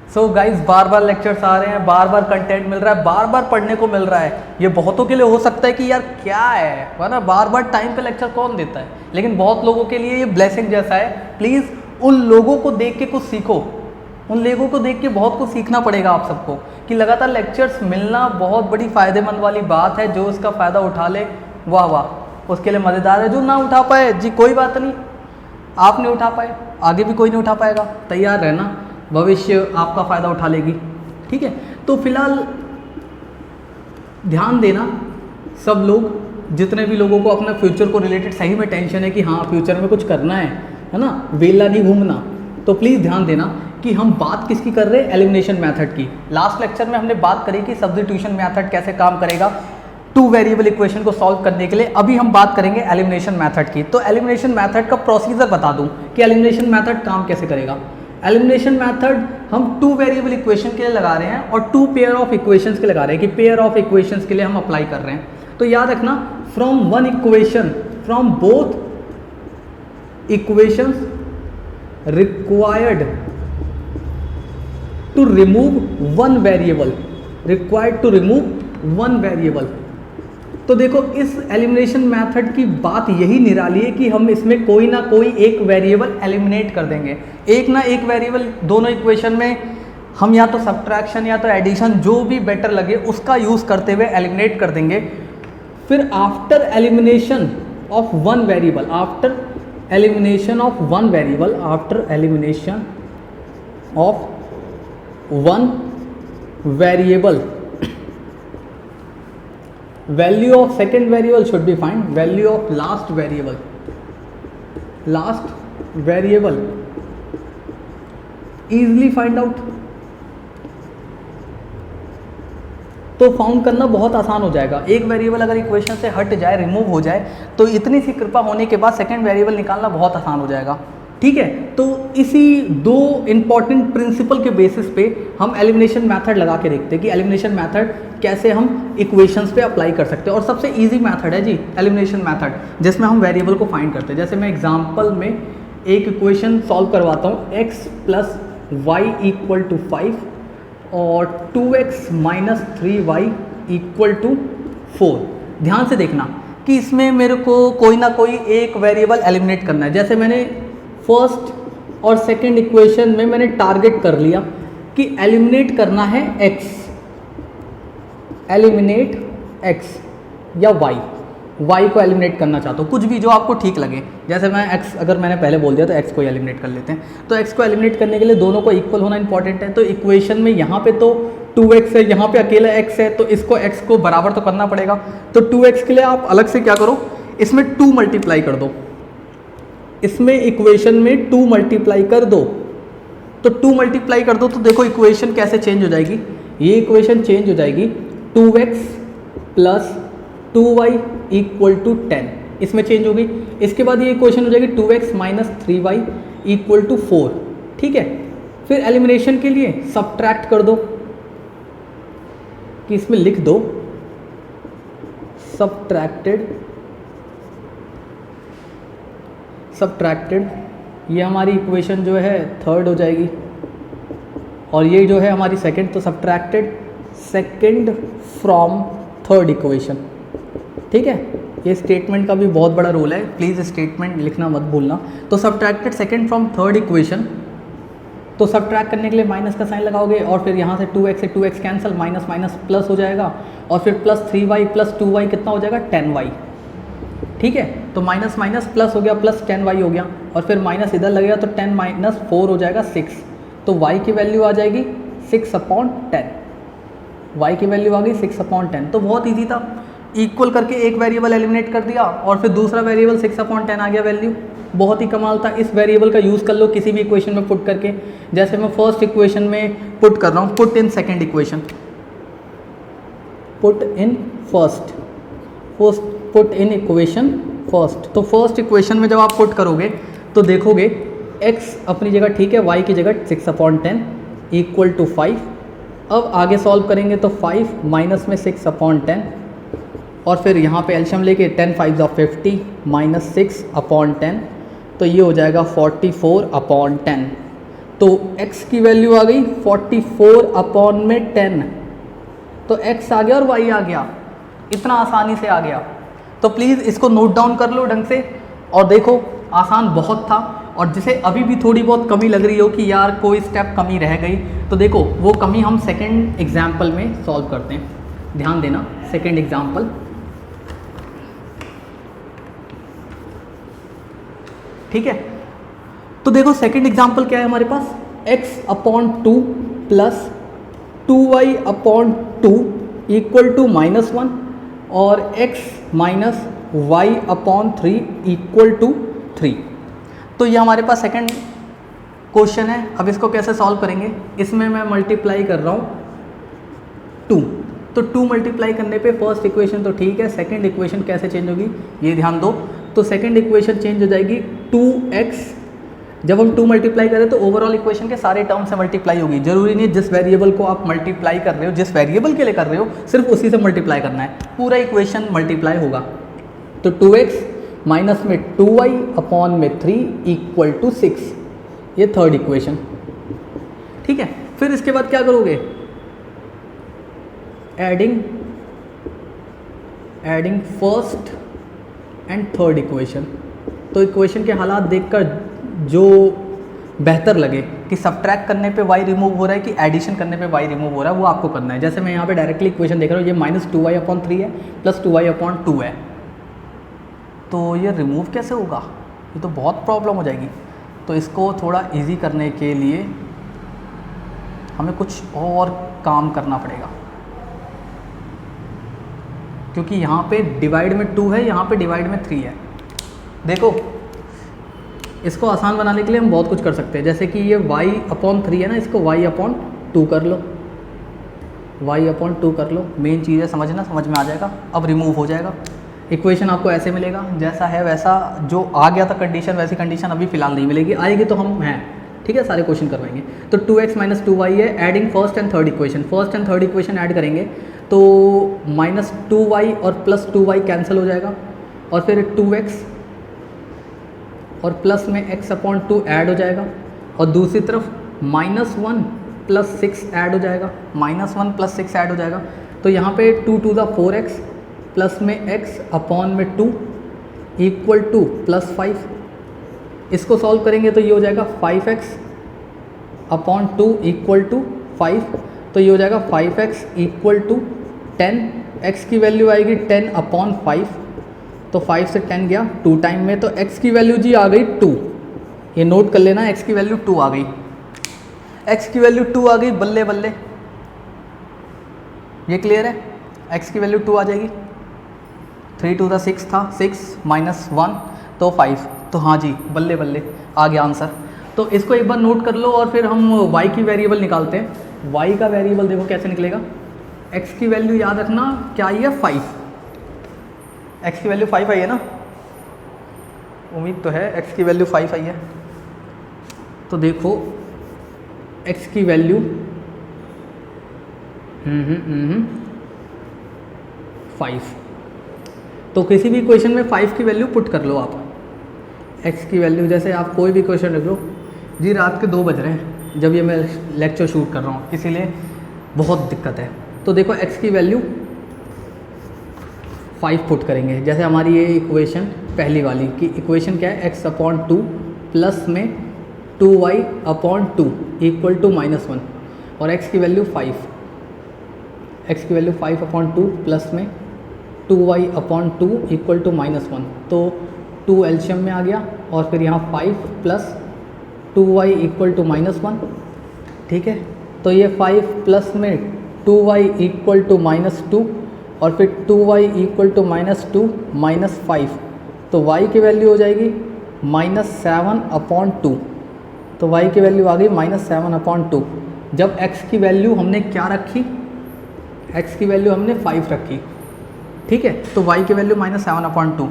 So guys बार बार lectures आ रहे हैं, बार बार content मिल रहा है, बार बार पढ़ने को मिल रहा है। ये बहुतों के लिए हो सकता है कि यार क्या है ना, बार बार टाइम पे लेक्चर कौन देता है, लेकिन बहुत लोगों के लिए ये ब्लेसिंग जैसा है। प्लीज़ उन लोगों को देख के कुछ सीखो, उन लोगों को देख के बहुत कुछ सीखना पड़ेगा आप सबको कि लगातार लेक्चर्स मिलना बहुत बड़ी फ़ायदेमंद वाली बात है। जो इसका फ़ायदा उठा ले वाह वाह, उसके लिए मज़ेदार है। जो ना उठा पाए जी कोई बात नहीं, आप नहीं उठा पाए, आगे भी कोई नहीं उठा पाएगा। तैयार रहना, भविष्य आपका फ़ायदा उठा लेगी। ठीक है, तो फिलहाल ध्यान देना सब लोग, जितने भी लोगों को अपना फ्यूचर को रिलेटेड सही में टेंशन है कि हाँ फ्यूचर में कुछ करना है ना, वेला नहीं घूमना, तो प्लीज़ ध्यान देना कि हम बात किसकी कर रहे हैं, एलिमिनेशन मेथड की। लास्ट लेक्चर में हमने बात करी कि सब्स्टिट्यूशन मेथड कैसे काम करेगा टू वेरिएबल इक्वेशन को सॉल्व करने के लिए। अभी हम बात करेंगे एलिमिनेशन मेथड की। तो एलिमिनेशन मेथड का प्रोसीजर बता दूं कि एलिमिनेशन मेथड काम कैसे करेगा। एलिमिनेशन मेथड हम टू वेरिएबल इक्वेशन के लिए लगा रहे हैं और टू पेयर ऑफ इक्वेशंस के लगा रहे हैं कि पेयर ऑफ इक्वेशंस के लिए हम अप्लाई कर रहे हैं। तो याद रखना, from one equation, from both equations required to remove one variable, required to remove one variable. तो देखो इस एलिमिनेशन मेथड की बात यही निराली है कि हम इसमें कोई ना कोई एक वेरिएबल एलिमिनेट कर देंगे। एक ना एक वेरिएबल दोनों इक्वेशन में हम या तो सब्ट्रैक्शन या तो एडिशन, जो भी बेटर लगे उसका यूज़ करते हुए एलिमिनेट कर देंगे। फिर after elimination of one variable, after elimination of one variable, after elimination of one variable, value of second variable should be find, value of last variable easily find out। तो found करना बहुत आसान हो जाएगा। एक वेरिएबल अगर equation से हट जाए, रिमूव हो जाए, तो इतनी सी कृपा होने के बाद सेकंड वेरिएबल निकालना बहुत आसान हो जाएगा। ठीक है, तो इसी दो इंपॉर्टेंट प्रिंसिपल के बेसिस पे हम एलिमिनेशन मेथड लगा के देखते हैं कि एलिमिनेशन मेथड कैसे हम इक्वेशंस पे अप्लाई कर सकते हैं। और सबसे इजी मेथड है जी एलिमिनेशन मेथड, जिसमें हम वेरिएबल को फाइंड करते हैं। जैसे मैं एग्जांपल में एक इक्वेशन सॉल्व करवाता हूँ, x plus Y equal to 5 और 2x minus 3y equal to 4। ध्यान से देखना कि इसमें मेरे को कोई ना कोई एक वेरिएबल एलिमिनेट करना है। जैसे मैंने फर्स्ट और सेकंड इक्वेशन में मैंने टारगेट कर लिया कि एलिमिनेट करना है x, एलिमिनेट x या y को एलिमिनेट करना चाहता हूँ, कुछ भी जो आपको ठीक लगे। जैसे मैं x अगर मैंने पहले बोल दिया तो x को एलिमिनेट कर लेते हैं। तो x को एलिमिनेट करने के लिए दोनों को इक्वल होना इंपॉर्टेंट है। तो इक्वेशन में यहाँ पे तो 2x है, यहाँ पे अकेला x है, तो इसको x को बराबर तो करना पड़ेगा। तो 2x के लिए आप अलग से क्या करो, इसमें 2 मल्टीप्लाई कर दो, इसमें इक्वेशन में 2 मल्टीप्लाई कर दो। तो 2 मल्टीप्लाई कर दो तो देखो इक्वेशन कैसे चेंज हो जाएगी। ये इक्वेशन चेंज हो जाएगी 2x plus 2y equal to 10, इसमें चेंज होगी। इसके बाद ये इक्वेशन हो जाएगी 2x minus 3y equal to 4। ठीक है, फिर एलिमिनेशन के लिए सब्ट्रैक्ट कर दो कि इसमें लिख दो सब्ट्रैक्टेड, ये हमारी इक्वेशन जो है थर्ड हो जाएगी और ये जो है हमारी सेकंड। तो subtracted second from third equation. ठीक है, ये स्टेटमेंट का भी बहुत बड़ा रोल है, प्लीज़ स्टेटमेंट लिखना मत भूलना। तो subtracted second from third equation, तो सब्ट्रैक्ट करने के लिए माइनस का साइन लगाओगे और फिर यहाँ से 2x से 2x cancel, minus minus plus हो जाएगा और फिर प्लस 3y प्लस 2y कितना हो जाएगा 10y। ठीक है, तो माइनस माइनस प्लस हो गया, प्लस 10y हो गया और फिर माइनस इधर लगेगा तो 10 माइनस 4 हो जाएगा 6। तो y की वैल्यू आ जाएगी 6/10, y की वैल्यू आ गई 6/10। तो बहुत ईजी था, इक्वल करके एक वेरिएबल एलिमिनेट कर दिया और फिर दूसरा वेरिएबल 6/10 आ गया वैल्यू। बहुत ही कमाल था। इस वेरिएबल का यूज़ कर लो किसी भी इक्वेशन में पुट करके। जैसे मैं फर्स्ट इक्वेशन में पुट कर रहा हूँ, put in second equation, put in equation first. तो फर्स्ट इक्वेशन में जब आप पुट करोगे तो देखोगे x अपनी जगह ठीक है, y की जगह 6/10 इक्वल टू 5। अब आगे सॉल्व करेंगे तो 5 माइनस में 6/10 और फिर यहाँ पे एल्शियम लेके 10 5 50 माइनस 6/10, तो ये हो जाएगा 44/10। तो x की वैल्यू आ गई 44 अपॉन में 10, तो x आ गया और y आ गया, इतना आसानी से आ गया। तो प्लीज़ इसको नोट डाउन कर लो ढंग से और देखो, आसान बहुत था। और जिसे अभी भी थोड़ी बहुत कमी लग रही हो कि यार कोई स्टेप कमी रह गई, तो देखो वो कमी हम सेकंड एग्जाम्पल में सॉल्व करते हैं। ध्यान देना, सेकंड एग्जाम्पल, ठीक है। तो देखो सेकंड एग्जाम्पल क्या है हमारे पास, x upon 2 plus 2y upon 2 equal to -1 और x minus Y upon 3 equal to 3। तो ये हमारे पास सेकंड क्वेश्चन है। अब इसको कैसे सॉल्व करेंगे, इसमें मैं मल्टीप्लाई कर रहा हूँ 2, तो 2 मल्टीप्लाई करने पे फर्स्ट इक्वेशन तो ठीक है, सेकंड इक्वेशन कैसे चेंज होगी ये ध्यान दो। तो सेकंड इक्वेशन चेंज हो जाएगी 2x, जब हम 2 मल्टीप्लाई करें तो ओवरऑल इक्वेशन के सारे टर्म से मल्टीप्लाई होगी। जरूरी नहीं जिस वेरिएबल को आप मल्टीप्लाई कर रहे हो, जिस वेरिएबल के लिए कर रहे हो सिर्फ उसी से मल्टीप्लाई करना है, पूरा इक्वेशन मल्टीप्लाई होगा। तो 2x माइनस में 2y अपॉन में 3 इक्वल टू 6, ये थर्ड इक्वेशन, ठीक है। फिर इसके बाद क्या करोगे, adding first and third equation. तो इक्वेशन के हालात देखकर जो बेहतर लगे कि सब्ट्रैक्ट करने पे y रिमूव हो रहा है कि एडिशन करने पे y रिमूव हो रहा है, वो आपको करना है। जैसे मैं यहाँ पे डायरेक्टली इक्वेशन देख रहा हूँ, ये -2y अपॉन 3 है प्लस 2y अपॉन 2 है, तो ये रिमूव कैसे होगा, ये तो बहुत प्रॉब्लम हो जाएगी। तो इसको थोड़ा इजी करने के लिए हमें कुछ और काम करना पड़ेगा, क्योंकि यहाँ पे डिवाइड में 2 है, यहाँ पे डिवाइड में 3 है। देखो इसको आसान बनाने के लिए हम बहुत कुछ कर सकते हैं, जैसे कि ये y अपॉन 3 है ना, इसको y अपॉन 2 कर लो, y अपॉन 2 कर लो। मेन चीज़ है समझना, समझ में आ जाएगा। अब रिमूव हो जाएगा, इक्वेशन आपको ऐसे मिलेगा, जैसा है वैसा, जो आ गया था कंडीशन वैसी कंडीशन अभी फिलहाल नहीं मिलेगी, आएगी तो हम हैं, ठीक है, सारे क्वेश्चन करवाएंगे। तो 2x माइनस 2y है, adding first and third equation, first and third equation add करेंगे तो -2y और प्लस 2y कैंसिल हो जाएगा, और फिर 2x और प्लस में x अपॉन 2 ऐड हो जाएगा, और दूसरी तरफ -1 प्लस 6 ऐड हो जाएगा, -1 प्लस 6 ऐड हो जाएगा। तो यहाँ पे 2 टू द 4x प्लस में x अपॉन में 2 इक्वल टू प्लस 5। इसको सॉल्व करेंगे तो ये हो जाएगा 5x अपॉन 2 इक्वल टू 5, तो ये हो जाएगा 5x इक्वल टू 10, x की वैल्यू आएगी 10 अपॉन 5, तो 5 से 10 गया 2 टाइम में, तो x की वैल्यू जी आ गई 2, ये नोट कर लेना, x की वैल्यू 2 आ गई, x की वैल्यू 2 आ गई, बल्ले बल्ले, ये क्लियर है, x की वैल्यू 2 आ जाएगी। 3 टू द 6 था, 6 माइनस 1 तो 5, तो हाँ जी बल्ले बल्ले आ गया आंसर। तो इसको एक बार नोट कर लो और फिर हम y की वेरिएबल निकालते हैं। y का वेरिएबल देखो कैसे निकलेगा, x की वैल्यू याद रखना क्या आई है 5, x की वैल्यू 5 आई है ना, उम्मीद तो है x की वैल्यू 5 आई है। तो देखो x की वैल्यू 5, तो किसी भी क्वेश्चन में 5 की वैल्यू पुट कर लो आप। x की वैल्यू, जैसे आप कोई भी क्वेश्चन रख लो जी, रात के 2 बज रहे हैं जब ये मैं लेक्चर शूट कर रहा हूँ, इसीलिए बहुत दिक्कत है। तो देखो x की वैल्यू 5 पुट करेंगे, जैसे हमारी ये इक्वेशन पहली वाली की इक्वेशन क्या है, x अपॉन 2 प्लस में 2y अपॉन 2 इक्वल टू -1, और x की वैल्यू 5, x की वैल्यू 5 अपॉन 2 प्लस में 2y अपॉन 2 इक्वल टू -1, तो 2 एलशियम में आ गया, और फिर यहाँ 5 प्लस 2y इक्वल टू -1, ठीक है। तो ये 5 प्लस में 2y इक्वल टू -2, और फिर 2y इक्वल टू -2 -5, तो y की वैल्यू हो जाएगी -7 अपॉन 2, तो y की वैल्यू आ गई -7 अपॉन 2। जब x की वैल्यू हमने क्या रखी, x की वैल्यू हमने 5 रखी, ठीक है, तो y की वैल्यू -7 अपॉन 2।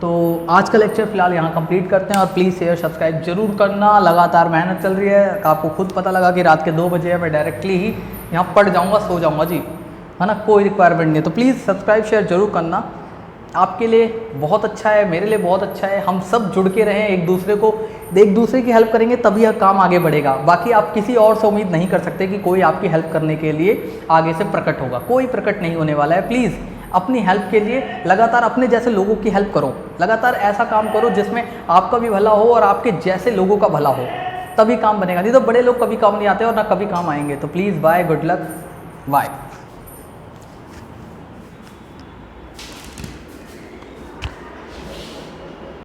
तो आज का लेक्चर फिलहाल यहाँ कंप्लीट करते हैं, और प्लीज़ शेयर सब्सक्राइब जरूर करना, लगातार मेहनत चल रही है, आपको खुद पता लगा कि रात के 2 बजे है, मैं डायरेक्टली ही यहाँ पढ़ जाऊँगा, सो जाऊँगा जी, है ना, कोई रिक्वायरमेंट नहीं है। तो प्लीज़ सब्सक्राइब शेयर जरूर करना, आपके लिए बहुत अच्छा है, मेरे लिए बहुत अच्छा है। हम सब जुड़ के रहें, एक दूसरे की हेल्प करेंगे तभी यह काम आगे बढ़ेगा। बाकी आप किसी और से उम्मीद नहीं कर सकते कि कोई आपकी हेल्प करने के लिए आगे से प्रकट होगा, कोई प्रकट नहीं होने वाला है। प्लीज़ अपनी हेल्प के लिए लगातार अपने जैसे लोगों की हेल्प करो, लगातार ऐसा काम करो जिसमें आपका भी भला हो और आपके जैसे लोगों का भला हो, तभी काम बनेगा। नहीं तो बड़े लोग कभी काम नहीं आते और ना कभी काम आएंगे। तो please bye, good luck, bye.